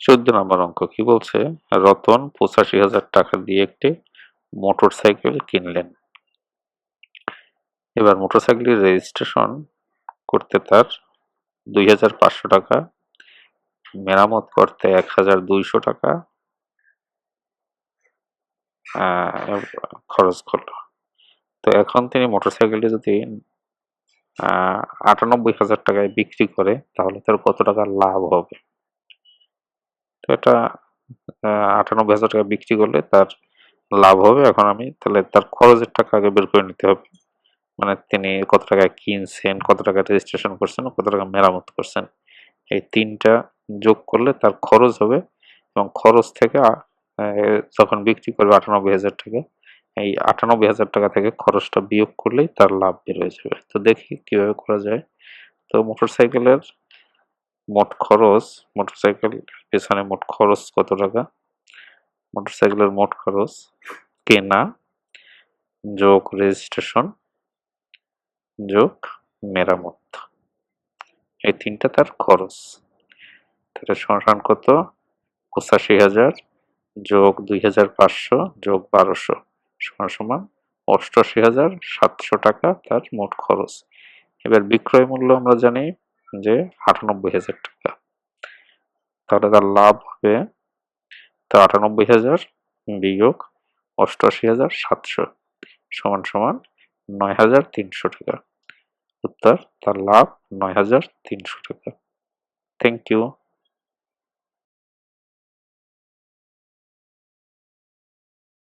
14 নম্বর অঙ্ক কি বলছে? রতন 85,000 টাকা দিয়ে একটি মোটরসাইকেল কিনলেন। এবার মোটরসাইকেলের রেজিস্ট্রেশন করতে তার 2,500 টাকা, মেরামত করতে 1,200 টাকা খরচ করলো। তো এখন তিনি মোটরসাইকেলটি যদি 98,000 টাকায় বিক্রি করে তাহলে তার কত টাকা লাভ হবে? তো এটা 98,000 টাকা বিক্রি করলে তার লাভ হবে। এখন আমি তাহলে তার খরচের টাকা আগে বের করে নিতে হবে। মানে তিনি কত টাকায় কিনছেন, কত টাকা রেজিস্ট্রেশন করছেন, কত টাকা মেরামত করছেন, এই তিনটা যোগ করলে তার খরচ হবে। এবং খরচ থেকে যখন বিক্রি করবে 98,000 টাকা, এই 98,000 টাকা থেকে খরচটা বিয়োগ করলেই তার লাভ বের হয়ে যাবে। তো দেখি কিভাবে করা যায়। তো মোটরসাইকেলের মোট খরচ, মোটরসাইকেল পেছনে মোট খরচ কত টাকা? মোটরসাইকেলের মোট খরচ কেনা যোগ রেজিস্ট্রেশন যোগ মেরামত, এই তিনটা তার খরচ। তাহলে সমান কত? 85,000 যোগ 2,500 যোগ 1,200 সমান সমান 88,700 টাকা তার মোট খরচ। এবার বিক্রয় মূল্য আমরা জানি যে 98,000 টাকা। তাহলে তার লাভ হবে, তো 98,000 বিয়োগ 88,700 সমান সমান 9,300 টাকা। উত্তর, তার লাভ 9,300 টাকা। Thank you.